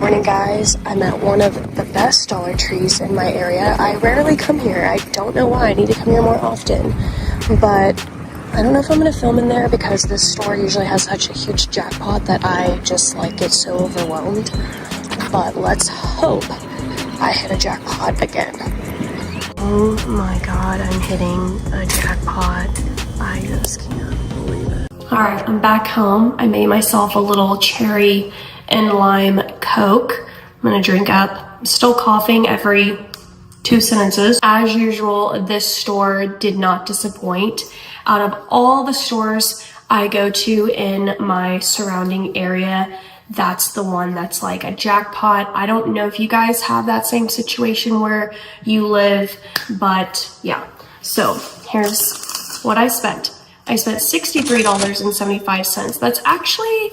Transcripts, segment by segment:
Morning guys, I'm at one of the best Dollar Trees in my area. I rarely come here. I don't know why. I need to come here more often, but I don't know if I'm going to film in there because this store usually has such a huge jackpot that I just like get so overwhelmed. But let's hope I hit a jackpot again. Oh my god, I'm hitting a jackpot. I just can't believe it. Alright, I'm back home. I made myself a little cherry and lime Coke. I'm gonna drink up. I'm still coughing every 2 sentences. As usual, this store did not disappoint. Out of all the stores I go to in my surrounding area, that's the one that's like a jackpot. I don't know if you guys have that same situation where you live, but yeah. So here's what I spent. I spent $63.75. That's actually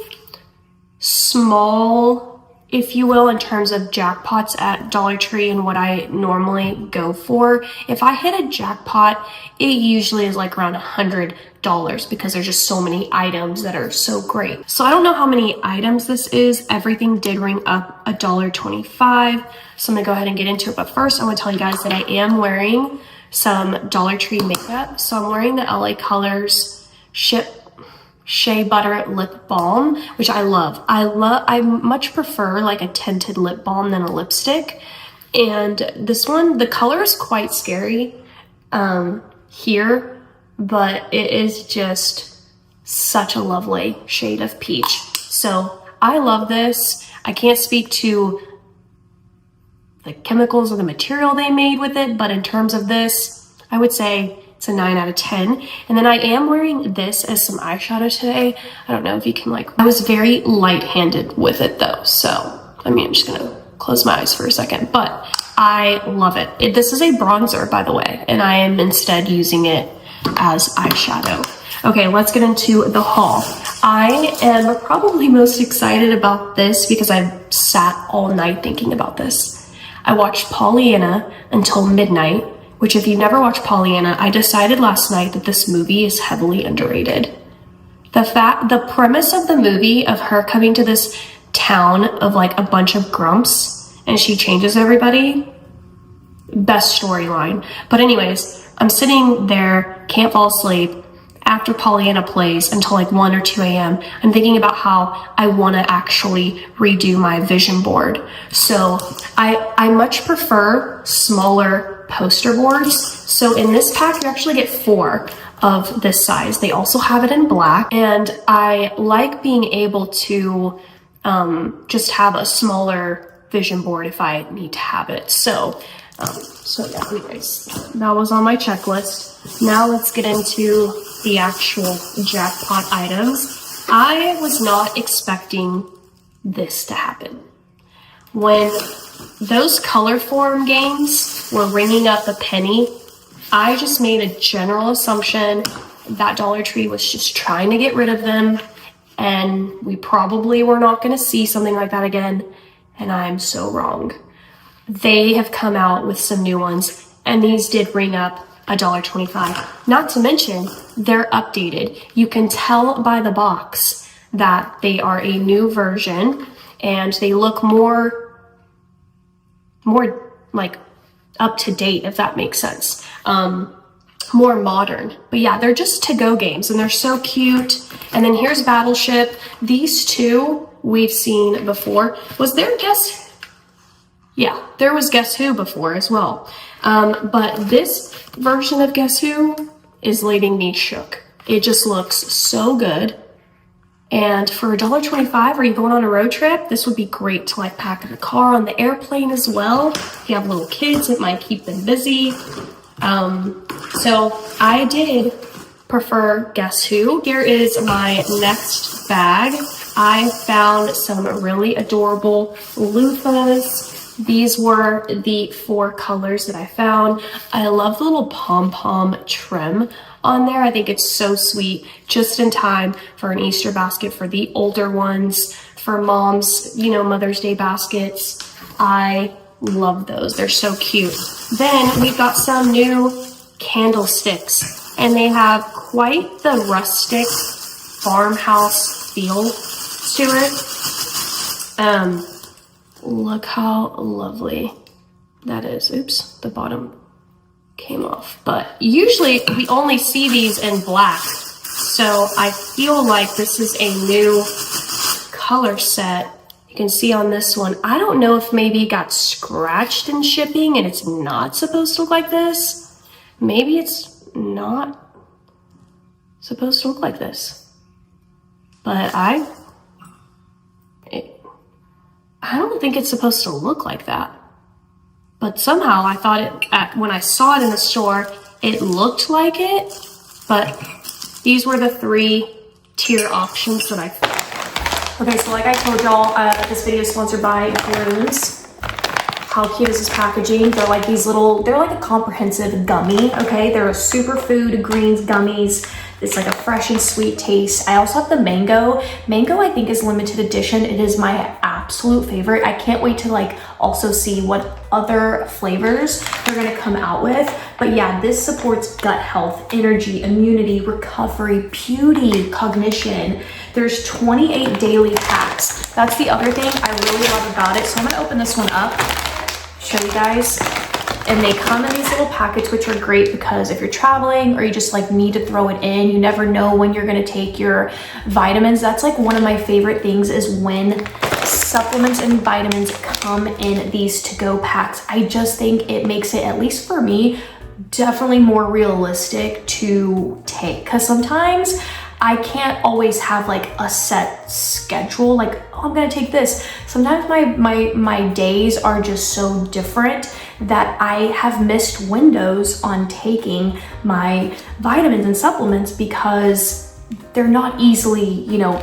small, if you will, in terms of jackpots at Dollar Tree and what I normally go for. If I hit a jackpot, it usually is like around $100 because there's just so many items that are so great. So I don't know how many items this is. Everything did ring up $1.25. So I'm gonna go ahead and get into it. But first, I want to tell you guys that I am wearing some Dollar Tree makeup. So I'm wearing the LA Colors Shea Butter Lip Balm, which I love. I much prefer like a tinted lip balm than a lipstick. And this one, the color is quite scary here, but it is just such a lovely shade of peach. So I love this. I can't speak to the chemicals or the material they made with it, but in terms of this, I would say it's a 9 out of 10. And then I am wearing this as some eyeshadow today. I don't know if you can I was very light-handed with it though. So, I'm just gonna close my eyes for a second, but I love it. This is a bronzer, by the way, and I am instead using it as eyeshadow. Okay, let's get into the haul. I am probably most excited about this because I've sat all night thinking about this. I watched Pollyanna until midnight, which if you've never watched Pollyanna, I decided last night that this movie is heavily underrated. The premise of the movie of her coming to this town of like a bunch of grumps and she changes everybody, best storyline. But anyways, I'm sitting there, can't fall asleep after Pollyanna plays until like 1 or 2 a.m. I'm thinking about how I want to actually redo my vision board. So I much prefer smaller poster boards. So in this pack, you actually get 4 of this size. They also have it in black. And I like being able to just have a smaller vision board if I need to have it. So yeah, anyways, that was on my checklist. Now let's get into the actual jackpot items. I was not expecting this to happen. When those color form games were ringing up a penny, I just made a general assumption that Dollar Tree was just trying to get rid of them, and we probably were not going to see something like that again, and I'm so wrong. They have come out with some new ones, and these did ring up $1.25. Not to mention, they're updated. You can tell by the box that they are a new version, and they look more like up to date, if that makes sense. More modern. But yeah, they're just to-go games, and they're so cute. And then here's Battleship. These two we've seen before. Was there Yeah, there was Guess Who before as well. But this version of Guess Who is leaving me shook. It just looks so good. And for $1.25, are you going on a road trip? This would be great to like pack in the car, on the airplane as well. If you have little kids, it might keep them busy. So I did prefer Guess Who. Here is my next bag. I found some really adorable loofahs. These were the 4 colors that I found. I love the little pom-pom trim on there. I think it's so sweet, just in time for an Easter basket for the older ones, for moms, Mother's Day baskets. I love those. They're so cute. Then we've got some new candlesticks, and they have quite the rustic farmhouse feel to it. look how lovely that is. Oops, the bottom came off. But usually we only see these in black. So I feel like this is a new color set. You can see on this one, I don't know if maybe it got scratched in shipping and it's not supposed to look like this. Maybe it's not supposed to look like this. But I don't think it's supposed to look like that. But somehow I thought when I saw it in the store, it looked like it. But these were the 3-tier options that I found. Okay, so like I told y'all, this video is sponsored by Grooms. How cute is this packaging? They're like these little, they're like a comprehensive gummy, okay? They're a superfood greens gummies. It's like a fresh and sweet taste. I also have the mango. Mango, I think, is limited edition. It is my absolute favorite. I can't wait to like also see what other flavors they're gonna come out with. But yeah, this supports gut health, energy, immunity, recovery, beauty, cognition. There's 28 daily packs. That's the other thing I really love about it. So I'm gonna open this one up, show you guys. And they come in these little packets, which are great because if you're traveling or you just like need to throw it in, you never know when you're gonna take your vitamins. That's like one of my favorite things is when supplements and vitamins come in these to-go packs. I just think it makes it, at least for me, definitely more realistic to take. Because sometimes I can't always have like a set schedule, like, oh, I'm gonna take this. Sometimes my days are just so different that I have missed windows on taking my vitamins and supplements because they're not easily, you know,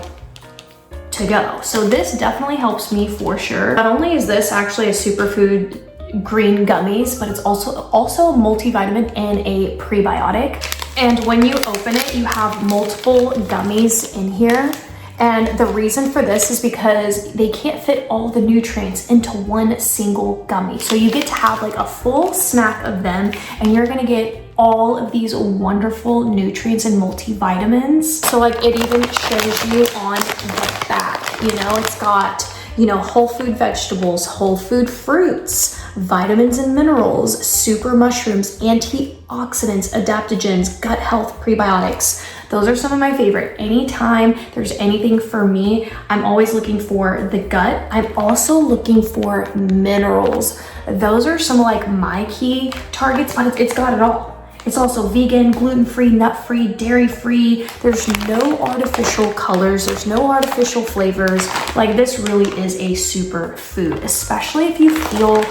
to go. So this definitely helps me for sure. Not only is this actually a superfood green gummies, but it's also a multivitamin and a prebiotic. And when you open it, you have multiple gummies in here. And the reason for this is because they can't fit all the nutrients into one single gummy. So you get to have like a full snack of them and you're gonna get all of these wonderful nutrients and multivitamins. So like it even shows you on the back, you know, it's got, you know, whole food vegetables, whole food fruits, vitamins and minerals, super mushrooms, antioxidants, adaptogens, gut health, prebiotics. Those are some of my favorite. Anytime there's anything for me, I'm always looking for the gut. I'm also looking for minerals. Those are some of like my key targets, but it's got it all. It's also vegan, gluten-free, nut-free, dairy-free. There's no artificial colors. There's no artificial flavors. Like this really is a super food, especially if you feel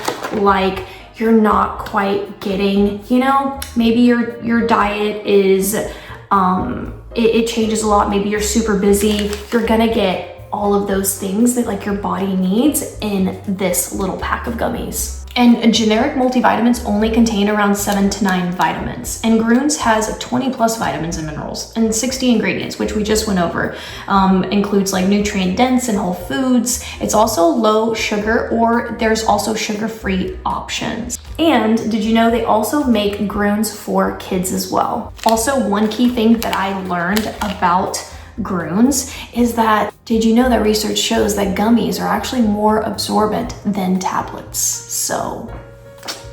like you're not quite getting, you know, maybe your diet is, it changes a lot. Maybe you're super busy. You're gonna get all of those things that like your body needs in this little pack of gummies. And generic multivitamins only contain around 7 to 9 vitamins. And Grooms has 20 plus vitamins and minerals and 60 ingredients, which we just went over. Includes like nutrient dense and whole foods. It's also low sugar, or there's also sugar-free options. And did you know they also make Grooms for kids as well? Also, one key thing that I learned about Grooms is that, did you know that research shows that gummies are actually more absorbent than tablets? So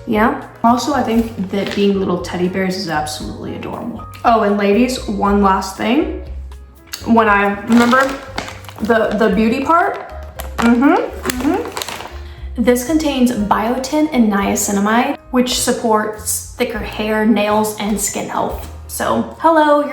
yeah. Also, I think that being little teddy bears is absolutely adorable. Oh, and ladies, one last thing. When I remember the beauty part, this contains biotin and niacinamide, which supports thicker hair, nails, and skin health. So hello,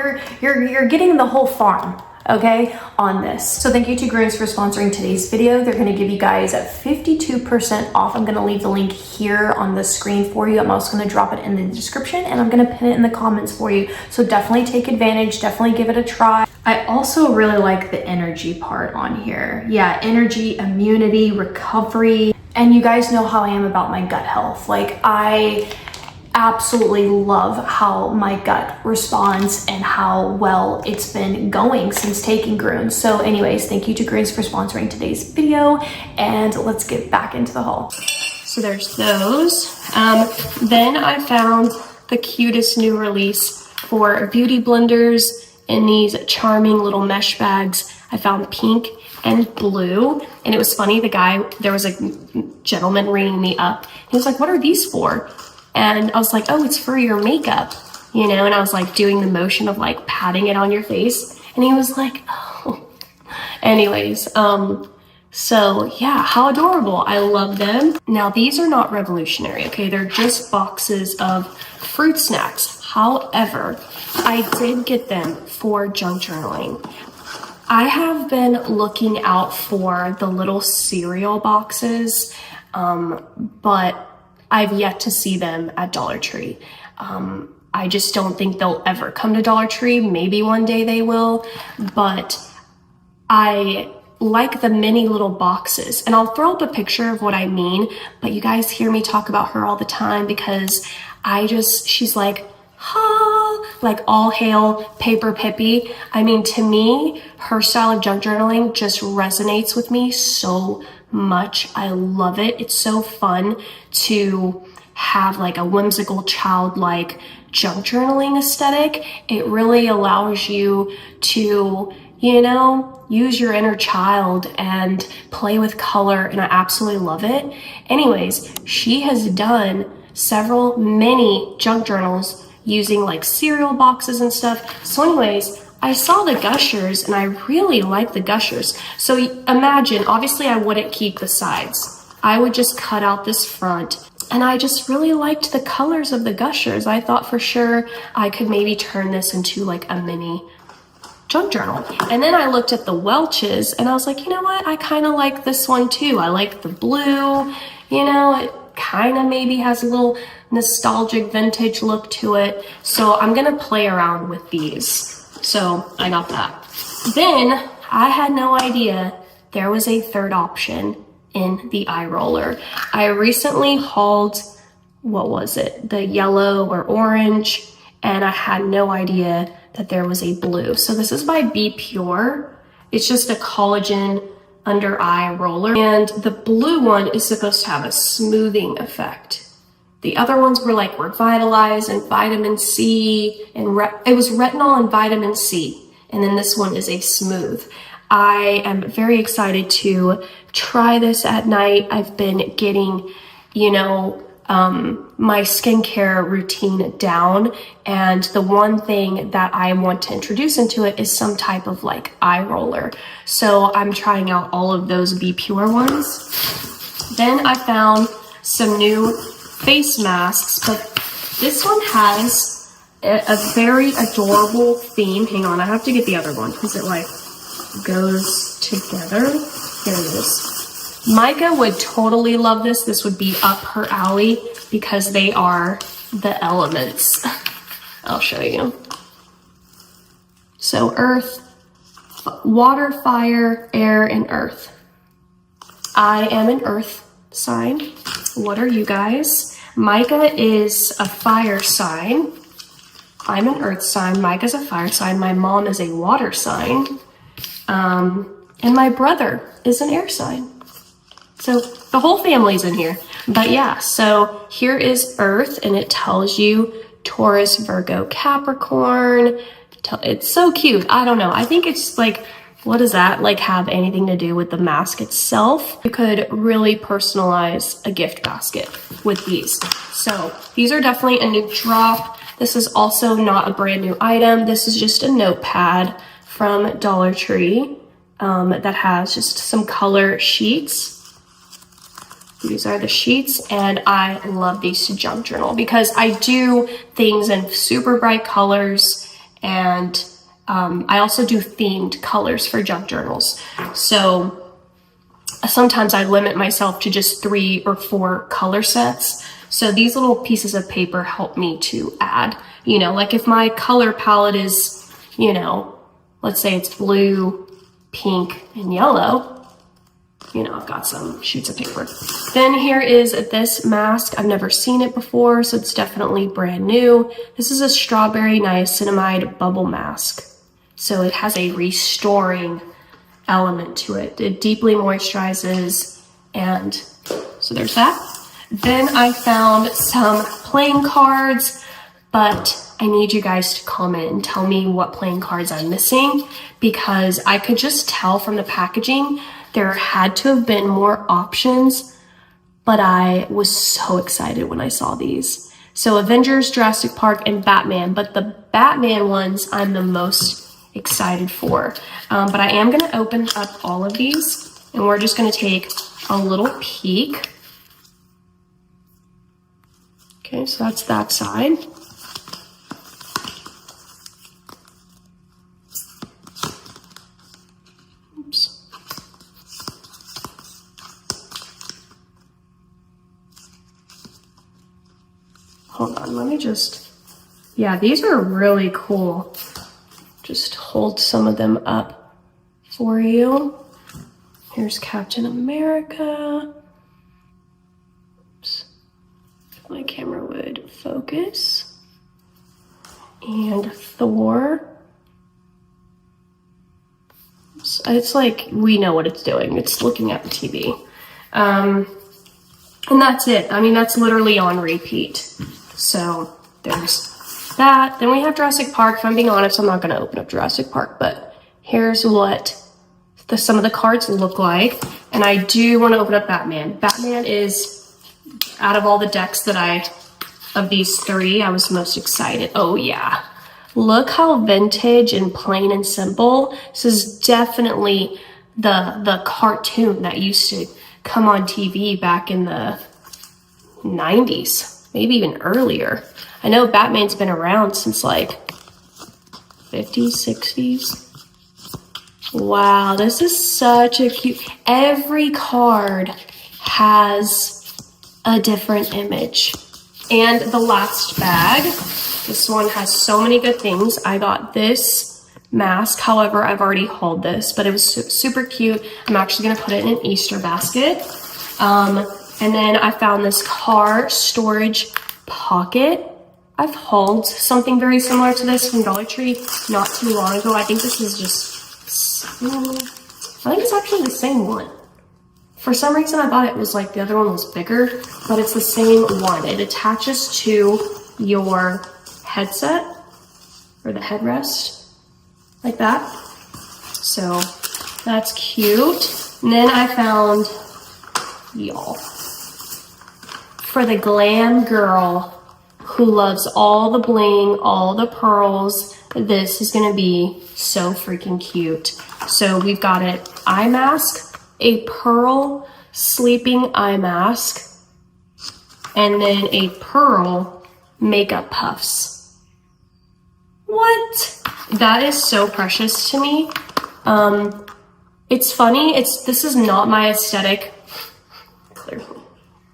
you're getting the whole farm, okay, on this. So thank you to Grooms for sponsoring today's video. They're gonna give you guys 52% off. I'm gonna leave the link here on the screen for you. I'm also gonna drop it in the description and I'm gonna pin it in the comments for you. So definitely take advantage, definitely give it a try. I also really like the energy part on here. Yeah, energy, immunity, recovery. And you guys know how I am about my gut health. Like I absolutely love how my gut responds and how well it's been going since taking Grooms. So anyways, thank you to Grooms for sponsoring today's video, and let's get back into the haul. So there's those. Then I found the cutest new release for beauty blenders in these charming little mesh bags. I found pink and blue. And it was funny, there was a gentleman ringing me up. He was like, what are these for? And I was like, oh, it's for your makeup, you know? And I was like doing the motion of like patting it on your face. And he was like, oh. Anyways, so yeah, how adorable. I love them. Now these are not revolutionary, okay? They're just boxes of fruit snacks. However, I did get them for junk journaling. I have been looking out for the little cereal boxes, but I've yet to see them at Dollar Tree. I just don't think they'll ever come to Dollar Tree. Maybe one day they will, but I like the mini little boxes. And I'll throw up a picture of what I mean, but you guys hear me talk about her all the time because she's like, like all hail Paper Pippi. I mean, to me, her style of junk journaling just resonates with me so much. I love it. It's so fun to have like a whimsical, childlike junk journaling aesthetic. It really allows you to, you know, use your inner child and play with color, and I absolutely love it. Anyways, she has done several mini junk journals using like cereal boxes and stuff. So anyways, I saw the gushers and I really like the gushers. So imagine, obviously I wouldn't keep the sides. I would just cut out this front, and I just really liked the colors of the gushers. I thought for sure I could maybe turn this into like a mini junk journal. And then I looked at the Welch's and I was like, you know what? I kind of like this one too. I like the blue, you know, it kind of maybe has a little nostalgic vintage look to it. So I'm gonna play around with these. So I got that. Then I had no idea there was a third option in the eye roller. I recently hauled, what was it? The yellow or orange, and I had no idea that there was a blue. So this is by Be Pure. It's just a collagen under eye roller. And the blue one is supposed to have a smoothing effect. The other ones were like Revitalize and vitamin C, and it was retinol and vitamin C. And then this one is a smooth. I am very excited to try this at night. I've been getting, you know, my skincare routine down, and the one thing that I want to introduce into it is some type of like eye roller. So I'm trying out all of those Be Pure ones. Then I found some new face masks, but this one has a very adorable theme. Hang on, I have to get the other one because it like goes together. Here it is. Micah would totally love this. This would be up her alley because they are the elements. I'll show you. So earth, water, fire, air, and earth. I am an earth sign. What are you guys? Micah is a fire sign. I'm an earth sign. Micah's a fire sign. My mom is a water sign. And my brother is an air sign. So the whole family's in here. But yeah, so here is Earth, and it tells you Taurus, Virgo, Capricorn. It's so cute. I don't know. I think it's like, what does that like have anything to do with the mask itself? You could really personalize a gift basket with these. So these are definitely a new drop. This is also not a brand new item. This is just a notepad from Dollar Tree that has just some color sheets. These are the sheets, and I love these to junk journal because I do things in super bright colors, and I also do themed colors for junk journals. So sometimes I limit myself to just 3 or 4 color sets. So these little pieces of paper help me to add, you know, like if my color palette is, you know, let's say it's blue, pink, and yellow, you know, I've got some sheets of paper. Then here is this mask. I've never seen it before, so it's definitely brand new. This is a strawberry niacinamide bubble mask. So it has a restoring element to it. It deeply moisturizes, and so there's that. Then I found some playing cards. but I need you guys to comment and tell me what playing cards I'm missing, because I could just tell from the packaging there had to have been more options, but I was so excited when I saw these. So Avengers, Jurassic Park, and Batman, but the Batman ones I'm the most excited for. But I am gonna open up all of these, and we're just gonna take a little peek. Okay, so that's that side. Oops. Hold on, let me just, yeah, these are really cool. Just hold some of them up for you. Here's Captain America. Oops. If my camera would focus. And Thor. Oops. It's like, we know what it's doing. It's looking at the TV. And that's it. I mean, that's literally on repeat. So there's that. Then we have Jurassic Park. If I'm being honest, I'm not going to open up Jurassic Park, but here's what some of the cards look like. And I do want to open up Batman. Batman is, out of all the decks that of these three, I was most excited. Oh yeah. Look how vintage and plain and simple. This is definitely the cartoon that used to come on TV back in the 90s, maybe even earlier. I know Batman's been around since like 50s, 60s. Wow, this is such a cute, every card has a different image. And the last bag, this one has so many good things. I got this mask, however, I've already hauled this, but it was super cute. I'm actually gonna put it in an Easter basket. And then I found this car storage pocket. I've hauled something very similar to this from Dollar Tree not too long ago. I think this is just, I think it's actually the same one. For some reason I thought it was like the other one was bigger, but it's the same one. It attaches to your headset or the headrest like that. So that's cute. And then I found YALL. For the glam girl who loves all the bling, all the pearls, this is gonna be so freaking cute. So we've got an eye mask, a pearl sleeping eye mask, and then a pearl makeup puffs. What? That is so precious to me. It's funny, this is not my aesthetic, clearly,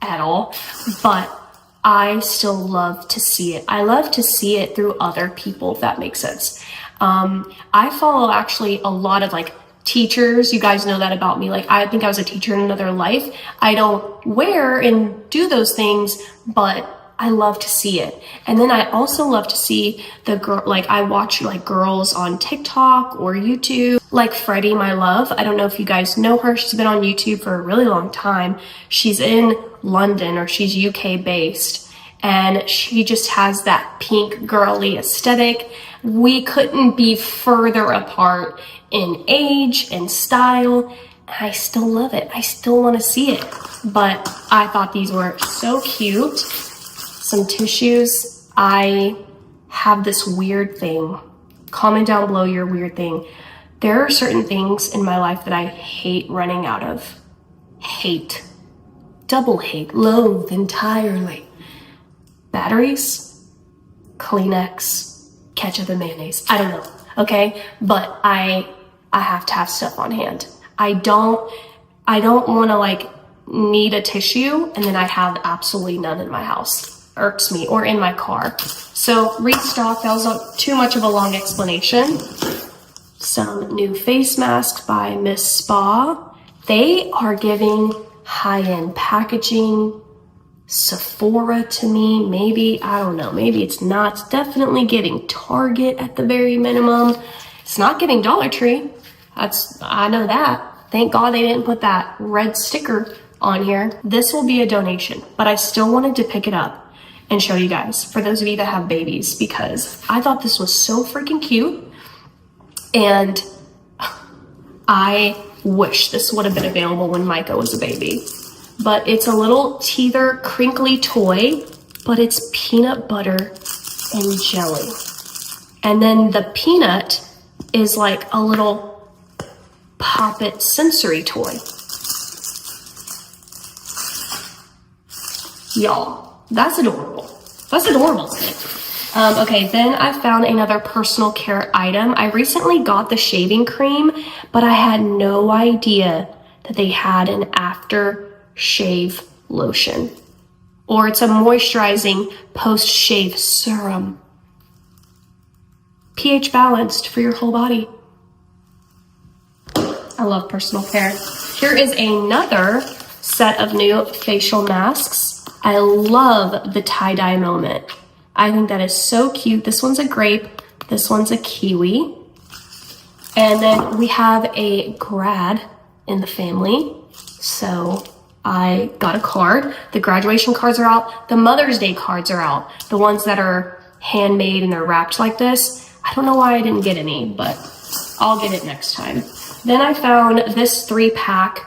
at all, but I still love to see it. I love to see it through other people, if that makes sense. I follow actually a lot of like teachers. You guys know that about me. Like, I think I was a teacher in another life. I don't wear and do those things, but I love to see it. And then I also love to see the girl, like I watch like girls on TikTok or YouTube, like Freddie, my love. I don't know if you guys know her. She's been on YouTube for a really long time. She's in London, or she's UK based, and she just has that pink girly aesthetic. We couldn't be further apart in age and style. I still love it. I still want to see it. But I thought these were so cute. Some tissues. I have this weird thing. Comment down below your weird thing. There are certain things in my life that I hate running out of. Hate. Double hate. Loathe entirely. Batteries, Kleenex, ketchup and mayonnaise. I don't know. Okay? But I have to have stuff on hand. I don't want to like need a tissue and then I have absolutely none in my house. Irks me, or in my car. So restock, that was too much of a long explanation. Some new face masks by Miss Spa. They are giving high-end packaging. Sephora to me, maybe, I don't know, maybe it's not. It's definitely giving Target at the very minimum. It's not giving Dollar Tree. I know that. Thank God they didn't put that red sticker on here. This will be a donation, but I still wanted to pick it up. and show you guys, for those of you that have babies, because I thought this was so freaking cute. And I wish this would have been available when Micah was a baby. But it's a little teether crinkly toy, but it's peanut butter and jelly. And then the peanut is like a little Pop It sensory toy. Y'all, that's adorable. That's adorable, isn't it? Okay, then I found another personal care item. I recently got the shaving cream, but I had no idea that they had an after shave lotion. Or it's a moisturizing post-shave serum. pH balanced for your whole body. I love personal care. Here is another set of new facial masks. I love the tie-dye moment. I think that is so cute. This one's a grape, this one's a kiwi. And then we have a grad in the family. So I got a card. The graduation cards are out. The Mother's Day cards are out. The ones that are handmade and they're wrapped like this. I don't know why I didn't get any, but I'll get it next time. Then I found this 3-pack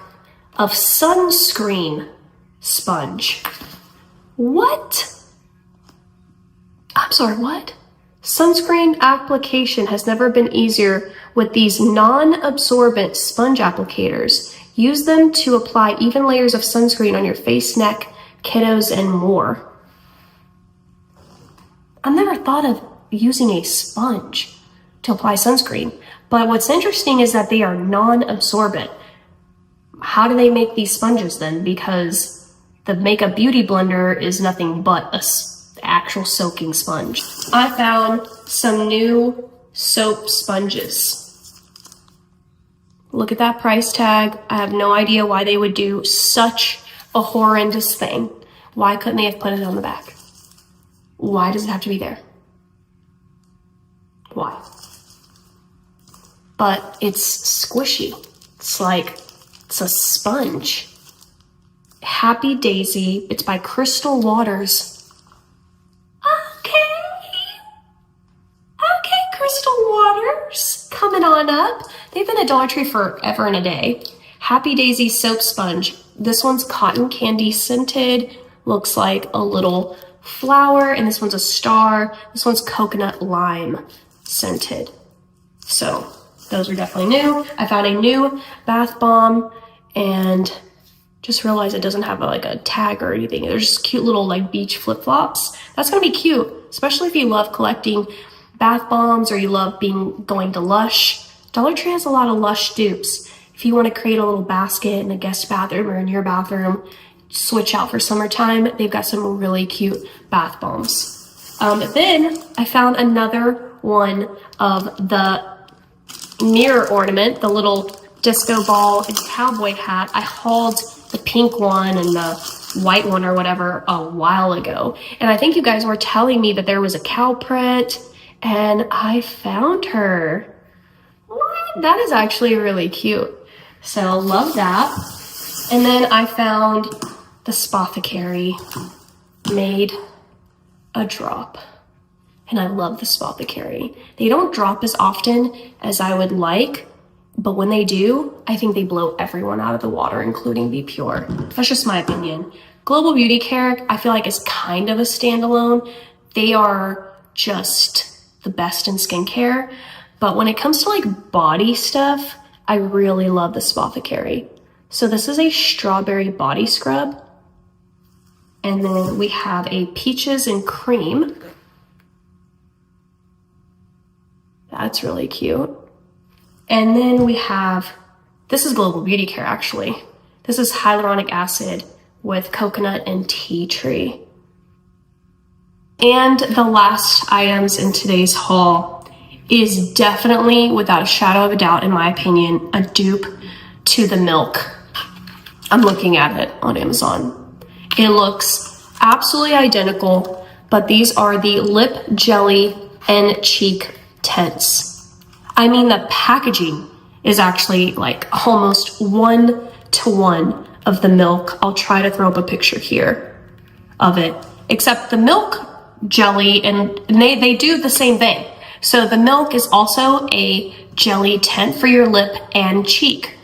of sunscreen sponge. What? I'm sorry, what? Sunscreen application has never been easier with these non-absorbent sponge applicators. Use them to apply even layers of sunscreen on your face, neck, kiddos, and more. I've never thought of using a sponge to apply sunscreen, but what's interesting is that they are non-absorbent. How do they make these sponges then? Because the Makeup Beauty Blender is nothing but a actual soaking sponge. I found some new soap sponges. Look at that price tag. I have no idea why they would do such a horrendous thing. Why couldn't they have put it on the back? Why does it have to be there? Why? But it's squishy. It's a sponge. Happy Daisy. It's by Crystal Waters. Okay, Crystal Waters, coming on up. They've been at Dollar Tree forever and a day. Happy Daisy soap sponge. This one's cotton candy scented. Looks like a little flower, and this one's a star. This one's coconut lime scented. So those are definitely new. I found a new bath bomb and just realized it doesn't have a tag or anything. They're just cute little beach flip-flops. That's gonna be cute, especially if you love collecting bath bombs or you love going to Lush. Dollar Tree has a lot of Lush dupes. If you want to create a little basket in a guest bathroom or in your bathroom, switch out for summertime, they've got some really cute bath bombs. Then I found another one of the mirror ornament, the little disco ball and cowboy hat. I hauled the pink one and the white one or whatever a while ago. And I think you guys were telling me that there was a cow print, and I found her. What? That is actually really cute. So love that. And then I found the Spothicary made a drop. And I love the Spothicary. They don't drop as often as I would like, but when they do, I think they blow everyone out of the water, including Be Pure. That's just my opinion. Global Beauty Care, I feel like is kind of a standalone. They are just the best in skincare. But when it comes to body stuff, I really love the Spothicary. So this is a strawberry body scrub. And then we have a peaches and cream. That's really cute. And then we have, this is Global Beauty Care actually. This is hyaluronic acid with coconut and tea tree. And the last items in today's haul is definitely, without a shadow of a doubt, in my opinion, a dupe to the Milk. I'm looking at it on Amazon. It looks absolutely identical, but these are the lip jelly and cheek tints. I mean, the packaging is actually almost 1-to-1 of the Milk. I'll try to throw up a picture here of it. except the milk jelly, and they do the same thing. So the milk is also a jelly tint for your lip and cheek,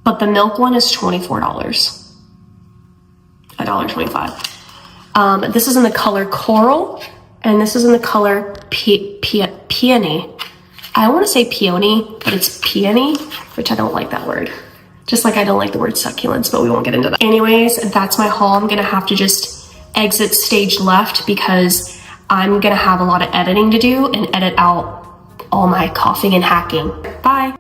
but the milk one is $24, $1.25. This is in the color Coral, and this is in the color Peony. I want to say Peony, but it's Peony, which I don't like that word. Just like I don't like the word succulents, but we won't get into that. Anyways, that's my haul. I'm gonna have to just exit stage left because I'm gonna have a lot of editing to do and edit out all my coughing and hacking. Bye.